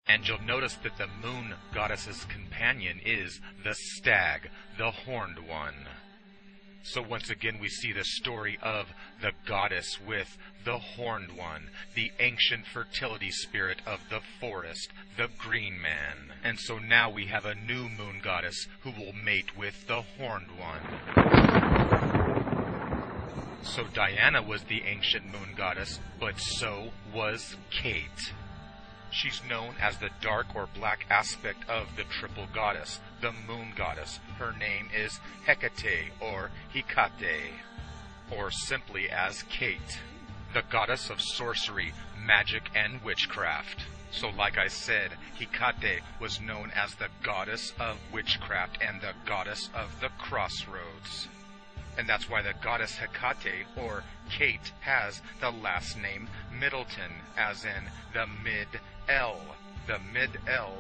And you'll notice that the moon goddess's companion is the stag, the horned one. So once again we see the story of the goddess with the horned one, the ancient fertility spirit of the forest, the green man. And so now we have a new moon goddess who will mate with the horned one. So Diana was the ancient moon goddess, but so was Kate. She's known as the dark or black aspect of the triple goddess, the moon goddess. Her name is Hecate or Hecate, or simply as Kate, the goddess of sorcery, magic, and witchcraft. So like I said, Hecate was known as the goddess of witchcraft and the goddess of the crossroads. And that's why the goddess Hecate, or Kate, has the last name Middleton, as in the mid-L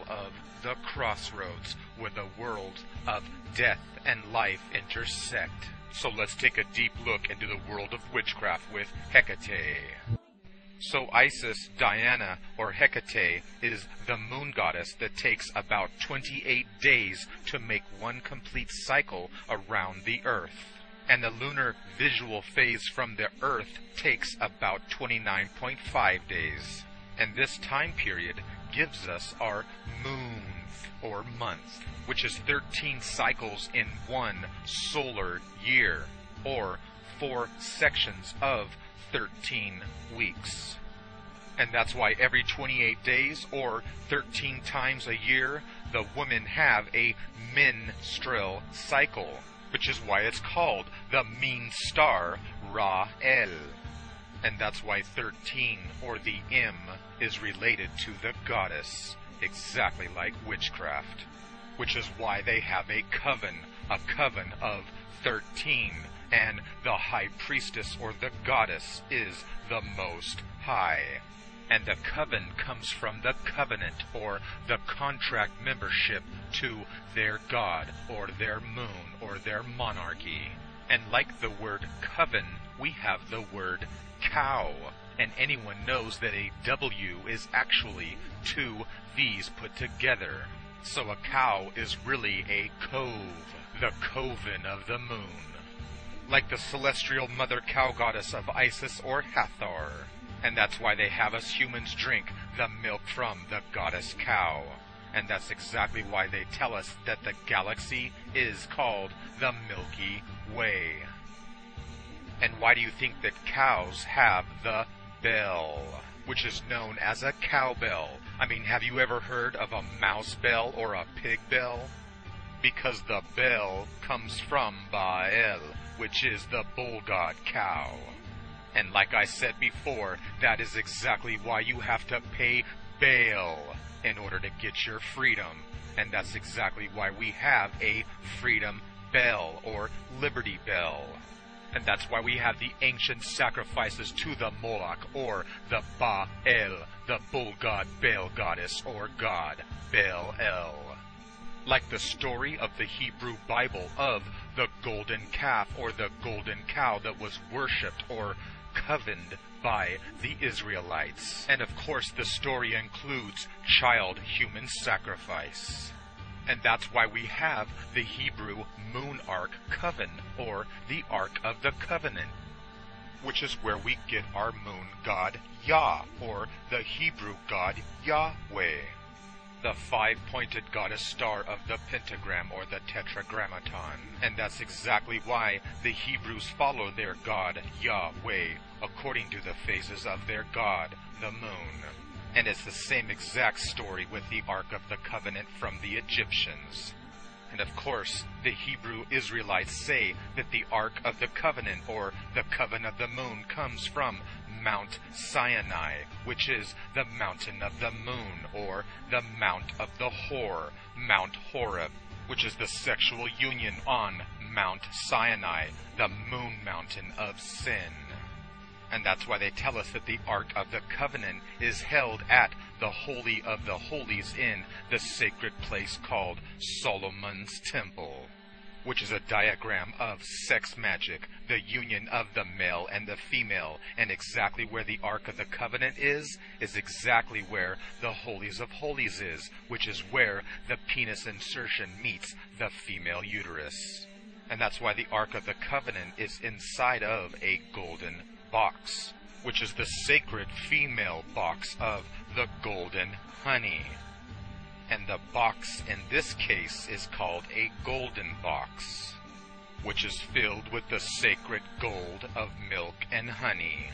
of the crossroads, where the worlds of death and life intersect. So let's take a deep look into the world of witchcraft with Hecate. So Isis, Diana, or Hecate, is the moon goddess that takes about 28 days to make one complete cycle around the earth. And the lunar visual phase from the earth takes about 29.5 days. And this time period gives us our moon or month, which is 13 cycles in one solar year, or 4 sections of 13 weeks. And that's why every 28 days, or 13 times a year, the women have a menstrual cycle, which is why it's called the mean star Ra-El. And that's why 13, or the M, is related to the goddess, exactly like witchcraft. Which is why they have a coven of 13, and the high priestess, or the goddess, is the Most High. And the coven comes from the covenant, or the contract membership to their god, or their moon, or their monarchy. And like the word coven, we have the word cow. And anyone knows that a W is actually 2 V's put together. So a cow is really a cove, the coven of the moon. Like the celestial mother cow goddess of Isis or Hathor. And that's why they have us humans drink the milk from the goddess cow. And that's exactly why they tell us that the galaxy is called the Milky Way. And why do you think that cows have the bell, which is known as a cowbell? I mean, have you ever heard of a mouse bell or a pig bell? Because the bell comes from Baal, which is the bull god cow. And like I said before, that is exactly why you have to pay bail in order to get your freedom. And that's exactly why we have a freedom bell, or liberty bell. And that's why we have the ancient sacrifices to the Moloch, or the Baal, the bull god Baal goddess, or god Baal-El. Like the story of the Hebrew Bible of the golden calf, or the golden cow that was worshipped or covened by the Israelites. And of course the story includes child human sacrifice. And that's why we have the Hebrew Moon Ark Coven, or the Ark of the Covenant, which is where we get our moon god Yah, or the Hebrew god Yahweh, the 5-pointed goddess star of the pentagram, or the tetragrammaton. And that's exactly why the Hebrews follow their god Yahweh according to the phases of their god, the moon. And it's the same exact story with the Ark of the Covenant from the Egyptians. And of course, the Hebrew Israelites say that the Ark of the Covenant, or the Coven of the Moon, comes from Mount Sinai, which is the mountain of the moon, or the Mount of the Whore, Mount Horeb, which is the sexual union on Mount Sinai, the moon mountain of sin. And that's why they tell us that the Ark of the Covenant is held at the Holy of the Holies in the sacred place called Solomon's Temple. which is a diagram of sex magic, the union of the male and the female, and exactly where the Ark of the Covenant is exactly where the Holies of Holies is, which is where the penis insertion meets the female uterus. And that's why the Ark of the Covenant is inside of a golden box, which is the sacred female box of the golden honey. And the box in this case is called a golden box, which is filled with the sacred gold of milk and honey.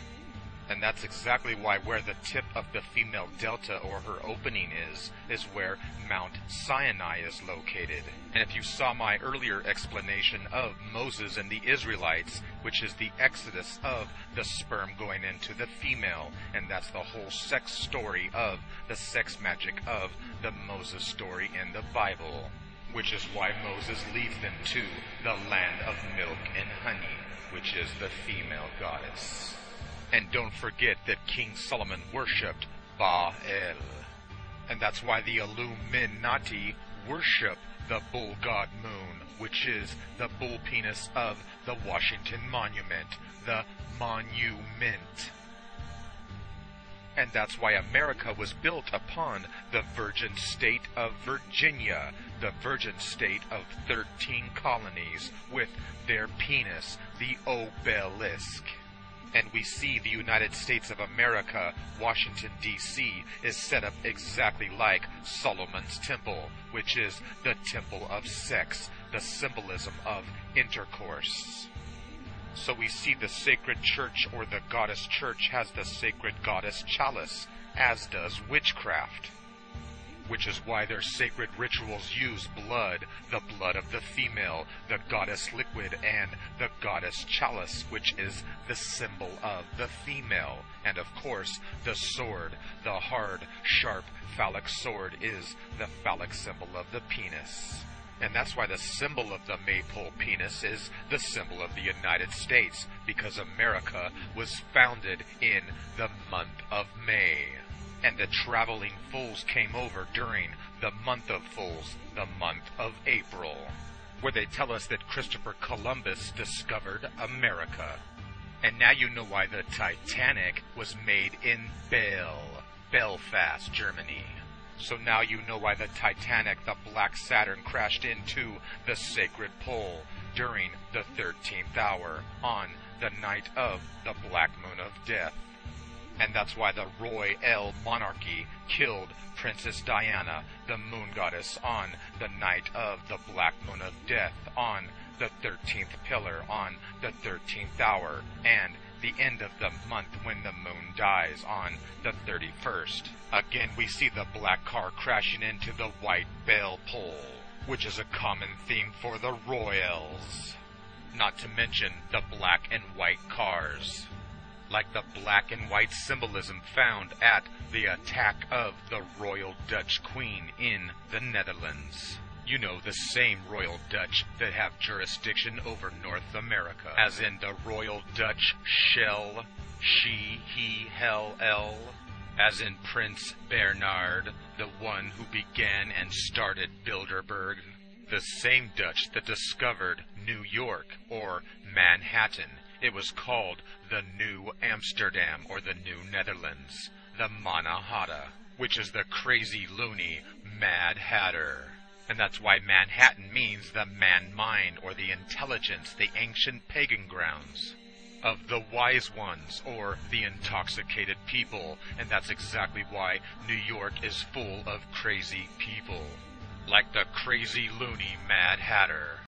And that's exactly why where the tip of the female delta or her opening is where Mount Sinai is located. And if you saw my earlier explanation of Moses and the Israelites, which is the exodus of the sperm going into the female, and that's the whole sex story of the sex magic of the Moses story in the Bible, which is why Moses leads them to the land of milk and honey, which is the female goddess. And don't forget that King Solomon worshipped Baal. And that's why the Illuminati worship the bull god moon, which is the bull penis of the Washington Monument, the monument. And that's why America was built upon the virgin state of Virginia, the virgin state of 13 colonies, with their penis, the obelisk. And we see the United States of America, Washington, D.C., is set up exactly like Solomon's Temple, which is the temple of sex, the symbolism of intercourse. So we see the sacred church or the goddess church has the sacred goddess chalice, as does witchcraft, which is why their sacred rituals use blood, the blood of the female, the goddess liquid, and the goddess chalice, which is the symbol of the female. And of course, the sword, the hard, sharp, phallic sword, is the phallic symbol of the penis. And that's why the symbol of the maypole penis is the symbol of the United States, because America was founded in the month of May. And the traveling fools came over during the month of fools, the month of April, where they tell us that Christopher Columbus discovered America. And now you know why the Titanic was made in Belfast, Germany. So now you know why the Titanic, the Black Saturn, crashed into the sacred pole during the 13th hour on the night of the Black Moon of Death. And that's why the royal monarchy killed Princess Diana, the moon goddess, on the night of the Black Moon of Death, on the 13th pillar, on the 13th hour, and the end of the month when the moon dies on the 31st. Again, we see the black car crashing into the white bell pole, which is a common theme for the royals. Not to mention the black and white cars, like the black and white symbolism found at the attack of the Royal Dutch Queen in the Netherlands. You know, the same Royal Dutch that have jurisdiction over North America, as in the Royal Dutch shell, she, he, hell, el, as in Prince Bernhard, the one who began and started Bilderberg, the same Dutch that discovered New York, or Manhattan. It was called the New Amsterdam, or the New Netherlands, the Manhattan, which is the crazy, loony, Mad Hatter. And that's why Manhattan means the man mind, or the intelligence, the ancient pagan grounds of the wise ones, or the intoxicated people. And that's exactly why New York is full of crazy people, like the crazy, loony Mad Hatter.